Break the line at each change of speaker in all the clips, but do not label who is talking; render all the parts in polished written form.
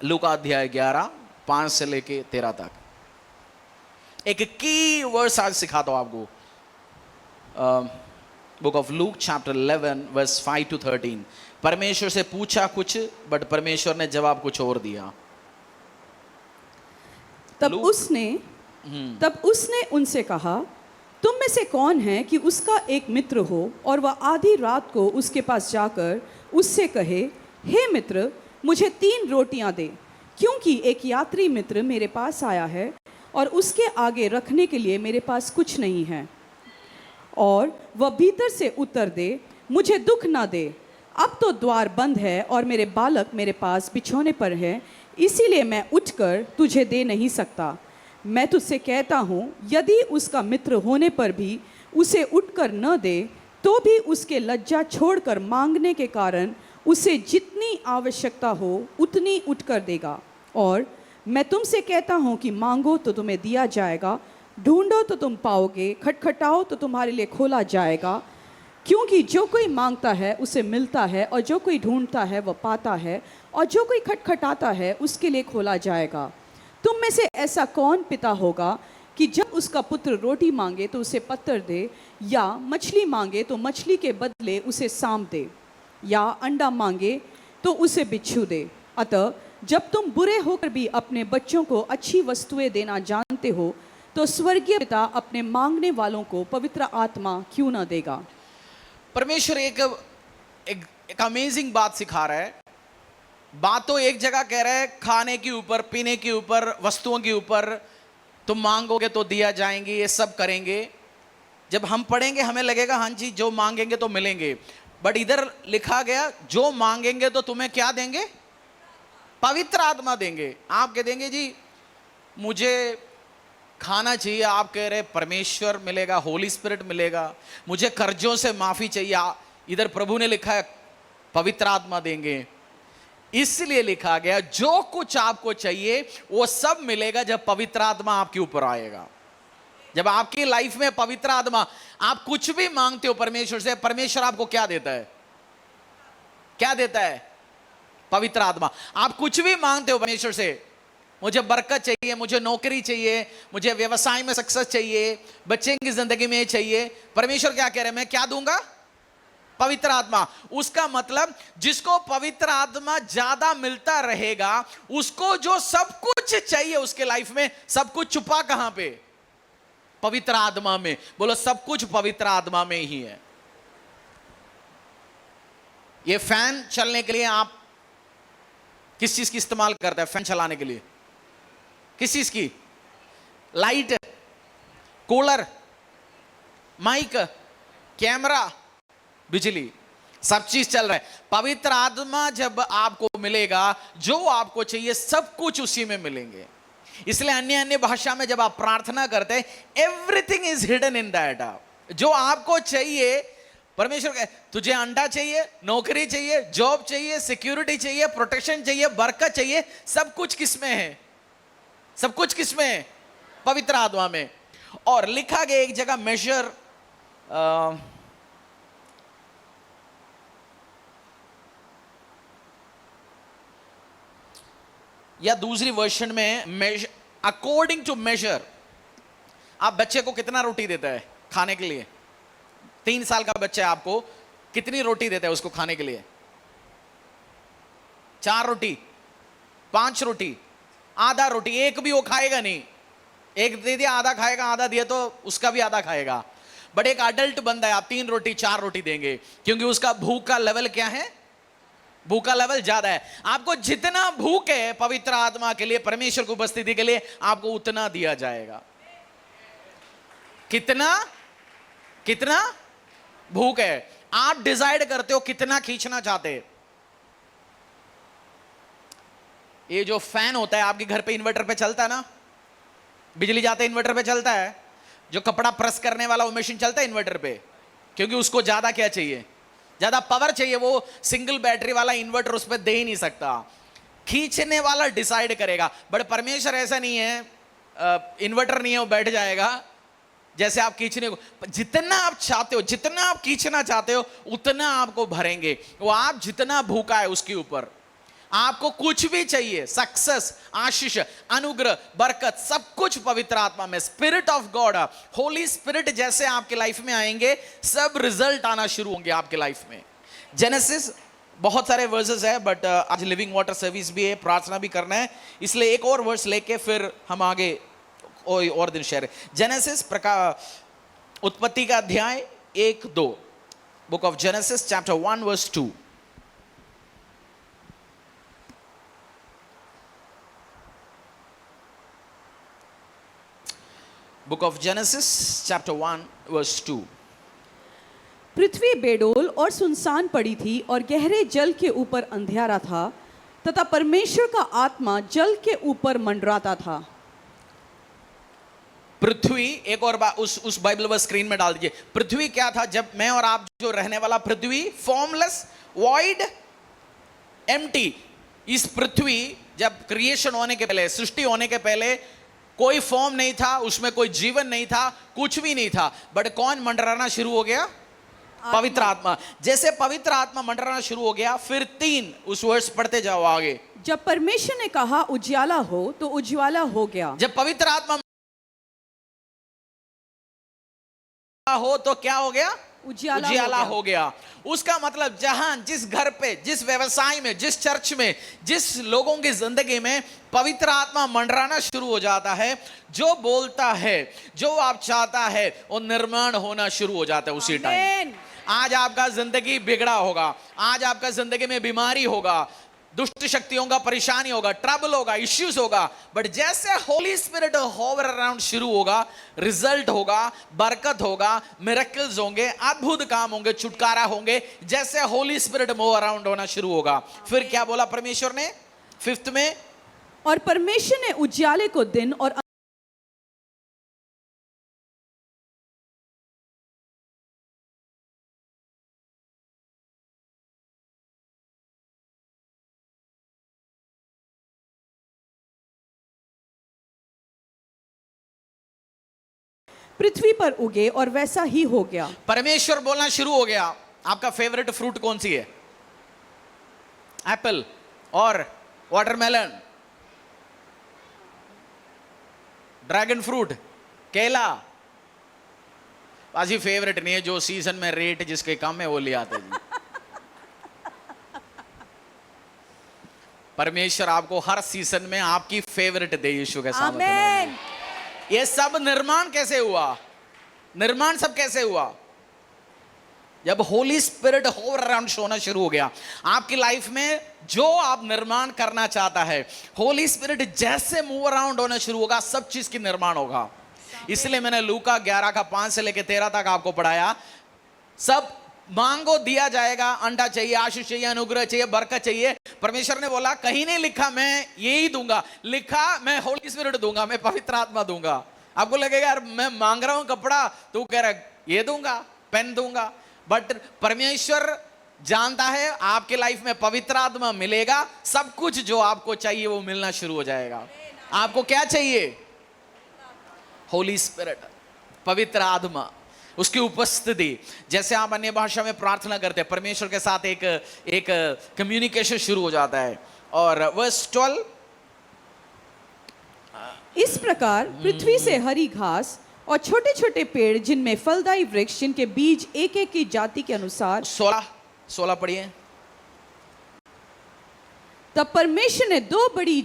लूका अध्याय 11 5 से लेके 13 तक। एक की वर्स आज सिखाता हूं आपको। Book of Luke chapter 11 verse 5 to 13। परमेश्वर से पूछा कुछ, बट परमेश्वर ने जवाब कुछ और दिया।
तब उसने उनसे कहा, तुम में से कौन है कि उसका एक मित्र हो और वह आधी रात को उसके पास जाकर उससे कहे, हे मित्र, मुझे 3 रोटियां दे, क्योंकि एक यात्री मित्र मेरे पास आया है और उसके आगे रखने के लिए मेरे पास कुछ नहीं है। और वह भीतर से उत्तर दे, मुझे दुख ना दे, अब तो द्वार बंद है और मेरे बालक मेरे पास बिछौने पर है, इसीलिए मैं उठकर तुझे दे नहीं सकता। मैं तुझसे कहता हूँ, यदि उसका मित्र होने पर भी उसे उठकर न दे, तो भी उसके लज्जा छोड़कर मांगने के कारण उसे जितनी आवश्यकता हो उतनी उठकर देगा। और मैं तुमसे कहता हूँ कि मांगो तो तुम्हें दिया जाएगा, ढूंढो तो तुम पाओगे, खटखटाओ तो तुम्हारे लिए खोला जाएगा। क्योंकि जो कोई मांगता है उसे मिलता है, और जो कोई ढूंढता है वह पाता है, और जो कोई खटखटाता है उसके लिए खोला जाएगा। तुम में से ऐसा कौन पिता होगा कि जब उसका पुत्र रोटी मांगे तो उसे पत्थर दे, या मछली मांगे तो मछली के बदले उसे सांप दे, या अंडा मांगे तो उसे बिच्छू दे? अतः जब तुम बुरे होकर भी अपने बच्चों को अच्छी वस्तुएं देना जानते हो, तो स्वर्गीय पिता अपने मांगने वालों को पवित्र आत्मा क्यों न देगा।
परमेश्वर एक अमेजिंग बात सिखा रहा है। बात तो एक जगह कह रहा है, खाने के ऊपर, पीने के ऊपर, वस्तुओं के ऊपर, तुम मांगोगे तो दिया जाएंगे, ये सब करेंगे। जब हम पढ़ेंगे हमें लगेगा हाँ जी जो मांगेंगे तो मिलेंगे, बट इधर लिखा गया जो मांगेंगे तो तुम्हें क्या देंगे? पवित्र आत्मा देंगे। आप कह देंगे जी मुझे खाना चाहिए, आप कह रहे परमेश्वर मिलेगा, होली स्पिरिट मिलेगा। मुझे कर्जों से माफी चाहिए, इधर प्रभु ने लिखा है पवित्र आत्मा देंगे। इसलिए लिखा गया जो कुछ आपको चाहिए वो सब मिलेगा जब पवित्र आत्मा आपके ऊपर आएगा। जब आपकी लाइफ में पवित्र आत्मा, आप कुछ भी मांगते हो परमेश्वर से, परमेश्वर आपको क्या देता है? क्या देता है? पवित्र आत्मा। आप कुछ भी मांगते हो परमेश्वर से, मुझे बरकत चाहिए, मुझे नौकरी चाहिए, मुझे व्यवसाय में सक्सेस चाहिए, बच्चे की जिंदगी में चाहिए, परमेश्वर क्या कह रहे हैं? मैं क्या दूंगा? पवित्र आत्मा। उसका मतलब जिसको पवित्र आत्मा ज्यादा मिलता रहेगा उसको जो सब कुछ चाहिए उसके लाइफ में, सब कुछ छुपा कहां पे? पवित्र आत्मा में। बोलो सब कुछ पवित्र आत्मा में ही है। ये फैन चलने के लिए आप किस चीज की इस्तेमाल करते हैं? फैन चलाने के लिए किस चीज की? लाइट, कूलर, माइक, कैमरा, बिजली, सब चीज चल रहा है। पवित्र आत्मा जब आपको मिलेगा, जो आपको चाहिए सब कुछ उसी में मिलेंगे। इसलिए अन्य अन्य भाषा में जब आप प्रार्थना करते हैं, everything is hidden in that. जो आपको चाहिए, परमेश्वर कहे तुझे अंडा चाहिए, नौकरी चाहिए, जॉब चाहिए, सिक्योरिटी चाहिए, प्रोटेक्शन चाहिए, बरकत चाहिए, सब कुछ किसमें है? सब कुछ किसमें है? पवित्र आत्मा में। और लिखा गया एक जगह मेजर, या दूसरी वर्षन में अकॉर्डिंग टू मेजर। आप बच्चे को कितना रोटी देता है खाने के लिए? 3 साल का बच्चा है, आपको कितनी रोटी देता है उसको खाने के लिए? 4 रोटी, 5 रोटी, आधा रोटी। एक भी वो खाएगा नहीं। एक दे दिया आधा खाएगा, आधा दिया तो उसका भी आधा खाएगा। बट एक अडल्ट बंदा है, आप 3 रोटी 4 रोटी देंगे, क्योंकि उसका भूख का लेवल क्या है? भूख का लेवल ज्यादा है। आपको जितना भूख है पवित्र आत्मा के लिए, परमेश्वर की उपस्थिति के लिए, आपको उतना दिया जाएगा। कितना कितना भूख है, आप डिसाइड करते हो कितना खींचना चाहते हैं। ये जो फैन होता है आपके घर पे इन्वर्टर पे चलता है ना, बिजली जाते इन्वर्टर पे चलता है। जो कपड़ा प्रेस करने वाला वो मशीन चलता है इन्वर्टर पे, क्योंकि उसको ज्यादा क्या चाहिए? ज्यादा पावर चाहिए। वो सिंगल बैटरी वाला इन्वर्टर उस पर दे ही नहीं सकता। खींचने वाला डिसाइड करेगा। बट परमेश्वर ऐसा नहीं है, इन्वर्टर नहीं है वो बैठ जाएगा। जैसे आप खींचने को, जितना आप चाहते हो, जितना आप खींचना चाहते हो उतना आपको भरेंगे। वो आप जितना भूखा है उसके ऊपर। आपको कुछ भी चाहिए, सक्सेस, आशीष, अनुग्रह, बरकत, सब कुछ पवित्र आत्मा में, spirit of God, Holi spirit जैसे आपके लाइफ में आएंगे, सब रिजल्ट आना शुरू होंगे आपके लाइफ में। जेनेसिस बहुत सारे वर्सेस है, बट आज लिविंग वाटर सर्विस भी है, प्रार्थना भी करना है, इसलिए एक और वर्स लेके फिर हम आगे और दिन शेयर। जेनेसिस उत्पत्ति का अध्याय 1-2, book of Genesis chapter 1 verse 2। Book of Genesis chapter 1 verse 2।
पृथ्वी बेडोल और सुनसान पड़ी थी और गहरे जल के ऊपर अंधियारा था तथा परमेश्वर का आत्मा जल के ऊपर मंडराता था।
पृथ्वी, एक और बात उस बाइबल वर्स स्क्रीन में डाल दीजिए। पृथ्वी क्या था? जब मैं और आप जो रहने वाला पृथ्वी, फॉर्मलेस, वॉइड, एम्प्टी। इस पृथ्वी जब क्रिएशन होने के पहले, सृष्टि होने के पहले कोई फॉर्म नहीं था, उसमें कोई जीवन नहीं था, कुछ भी नहीं था, बट कौन मंडराना शुरू हो गया? पवित्र आत्मा। जैसे पवित्र आत्मा मंडराना शुरू हो गया, फिर 3 उस वर्ष पढ़ते जाओ आगे।
जब परमेश्वर ने कहा उजियाला हो तो उजियाला हो गया।
जब पवित्र आत्मा हो तो क्या हो गया? उजियाला हो गया। उसका मतलब जहां, जिस घर पे, जिस व्यवसाय में, जिस चर्च में, जिस लोगों की जिंदगी में पवित्र आत्मा मंडराना शुरू हो जाता है, जो बोलता है, जो आप चाहता है, वो निर्माण होना शुरू हो जाता है उसी टाइम। आज आपका जिंदगी बिगड़ा होगा, आज आपका जिंदगी में बीमारी होगा, दुष्ट शक्तियों का परेशानी होगा, ट्रबल होगा, इश्यूज होगा, बट जैसे होली स्पिरिट होवर अराउंड शुरू होगा, रिजल्ट होगा, बरकत होगा, मिरेकल्स होंगे, अद्भुत काम होंगे, छुटकारा होंगे, जैसे होली स्पिरिट मूव अराउंड होना शुरू होगा। फिर क्या बोला परमेश्वर ने 5th में?
और परमेश्वर ने उजियाले को दिन और पृथ्वी पर उगे और वैसा ही हो गया।
परमेश्वर बोलना शुरू हो गया। आपका फेवरेट फ्रूट कौन सी है? एप्पल और वाटरमेलन, ड्रैगन फ्रूट, केला। बाजी फेवरेट नहीं है, जो सीजन में रेट जिसके कम है वो ले आते हैं। परमेश्वर आपको हर सीजन में आपकी फेवरेट दे यीशु के साथ।
आमीन।
ये सब निर्माण कैसे हुआ? निर्माण सब कैसे हुआ? जब होली स्पिरिट होवर अराउंड होना शुरू हो गया आपकी लाइफ में, जो आप निर्माण करना चाहता है, होली स्पिरिट जैसे मूव अराउंड होना शुरू होगा, सब चीज की निर्माण होगा। इसलिए मैंने लूका 11 का 5 से लेकर 13 तक आपको पढ़ाया। सब मांगो दिया जाएगा, अंडा चाहिए, आशीष चाहिए, अनुग्रह चाहिए, बरकत चाहिए। परमेश्वर ने बोला कहीं नहीं लिखा मैं यही दूंगा, लिखा मैं होली स्पिरिट दूंगा, मैं पवित्र आत्मा दूंगा। आपको लगेगा यार मैं मांग रहा हूं कपड़ा, तो कह रहा है ये दूंगा, पेन दूंगा, बट परमेश्वर जानता है आपके लाइफ में पवित्र आत्मा मिलेगा, सब कुछ जो आपको चाहिए वो मिलना शुरू हो जाएगा। आपको क्या चाहिए? होली स्पिरिट, पवित्र आत्मा, उसकी उपस्थिति। जैसे आप अन्य भाषा में प्रार्थना करते हैं, परमेश्वर के साथ एक कम्युनिकेशन शुरू हो जाता है। और वर्स 12,
इस प्रकार पृथ्वी से हरी घास और छोटे छोटे पेड़ जिनमें फलदायी वृक्ष जिनके बीज एक एक की जाति के अनुसार।
16 पढ़िए।
तब परमेश्वर ने 2 बड़ी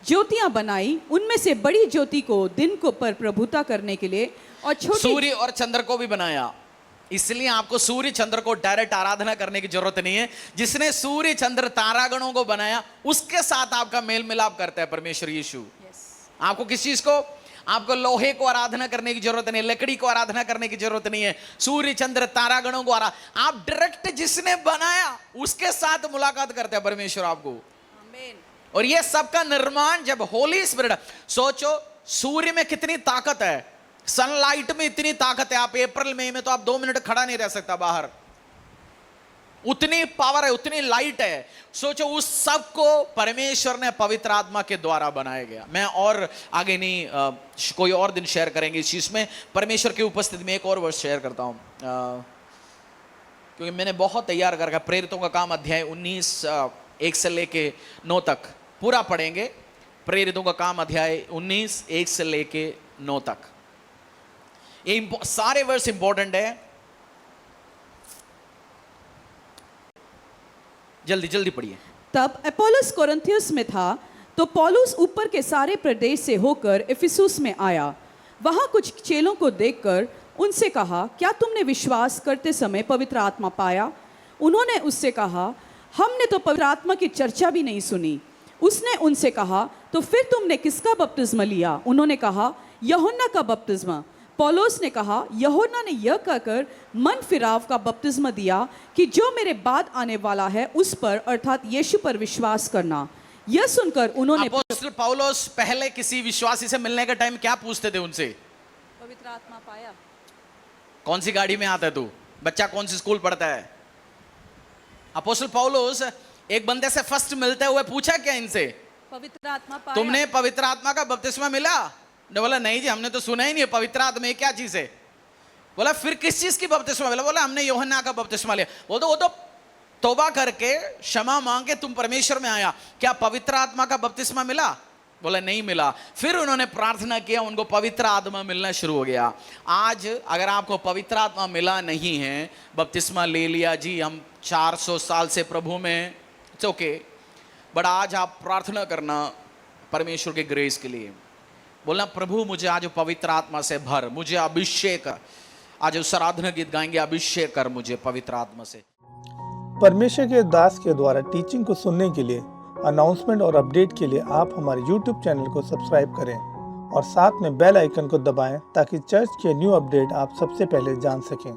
ज्योतियां बनाई, उनमें से बड़ी ज्योति को दिन को पर प्रभुता करने के लिए और छोटी
सूर्य और चंद्र को भी बनाया। इसलिए आपको सूर्य चंद्र को डायरेक्ट आराधना करने की जरूरत नहीं है। जिसने सूर्य चंद्र तारागणों को बनाया उसके साथ आपका मेल मिलाप करता है परमेश्वर यीशु। आपको किस चीज को? आपको लोहे को आराधना करने की जरूरत नहीं है, लकड़ी को आराधना करने की जरूरत नहीं है, सूर्य चंद्र तारागणों को आप डायरेक्ट जिसने बनाया उसके साथ मुलाकात करते हैं परमेश्वर आपको।
आमीन।
और ये सबका निर्माण जब होली स्पिरिट, सोचो सूर्य में कितनी ताकत है, सनलाइट में इतनी ताकत है। आप अप्रैल मई में तो आप 2 मिनट खड़ा नहीं रह सकता बाहर, उतनी पावर है, उतनी लाइट है। सोचो उस सब को परमेश्वर ने पवित्र आत्मा के द्वारा बनाया गया। मैं और आगे नहीं, कोई और दिन शेयर करेंगे इस चीज में। परमेश्वर की उपस्थिति में एक और वर्ष शेयर करता हूं, क्योंकि मैंने बहुत तैयार कर रखा। प्रेरितों का काम अध्याय 19 1 से लेके 9 तक पूरा पढ़ेंगे। प्रेरितों का काम अध्याय 19 1 से लेके 9 तक। ये सारे वर्स इंपॉर्टेंट है, जल्दी जल्दी पढ़िए।
तब अपोलोस कोरिन्थियुस में था, तो पौलुस ऊपर के सारे प्रदेश से होकर इफिसुस में आया। वहां कुछ चेलों को देखकर उनसे कहा, क्या तुमने विश्वास करते समय पवित्र आत्मा पाया? उन्होंने उससे कहा, हमने तो पवित्र आत्मा की चर्चा भी नहीं सुनी। उसने उनसे कहा, तो फिर तुमने किसका बपतिस्मा लिया? उन्होंने कहा, यूहन्ना का बपतिस्मा। पौलुस ने कहा, यूहन्ना ने यह कहकर मन फिराव का बपतिस्मा दिया कि जो मेरे बाद आने वाला है उस पर अर्थात यीशु पर विश्वास करना। यह सुनकर उन्होंने
अपोस्तल पौलुस पहले किसी विश्वासी से मिलने के टाइम क्या पूछते थे उनसे?
पवित्र आत्मा पाया?
कौन सी गाड़ी में आता है तू? बच्चा कौन सी स्कूल पढ़ता है? अपोस्तल पौलुस एक बंदे से फर्स्ट मिलते हुए पूछा क्या इनसे,
पवित्र आत्मा पाया?
तुमने पवित्र आत्मा का बपतिस्मा मिला? ने बोला नहीं जी, हमने तो सुना ही नहीं, पवित्र आत्मा ये क्या चीज है? बोला फिर किस चीज की बपतिस्मा मिला? बोला हमने यूहन्ना का बपतिस्मा लिया। वो तो तौबा करके क्षमा मांग के तुम परमेश्वर में आया, क्या पवित्र आत्मा का बपतिस्मा मिला? बोला नहीं मिला। फिर उन्होंने प्रार्थना किया, उनको पवित्र आत्मा मिलना शुरू हो गया। आज अगर आपको पवित्र आत्मा मिला नहीं है, बपतिस्मा ले लिया जी हम 400 साल से प्रभु में, इट्स ओके, बट आज आप प्रार्थना करना परमेश्वर के ग्रेस के लिए, बोलना प्रभु मुझे आज पवित्र आत्मा से भर, मुझे अभिषेक, आज उस आराधना गीत गाएंगे, अभिषेक कर मुझे पवित्र आत्मा से।
परमेश्वर के दास के द्वारा टीचिंग को सुनने के लिए, अनाउंसमेंट और अपडेट के लिए आप हमारे YouTube चैनल को सब्सक्राइब करें और साथ में बेल आइकन को दबाएं ताकि चर्च के न्यू अपडेट आप सबसे पहले जान सकें।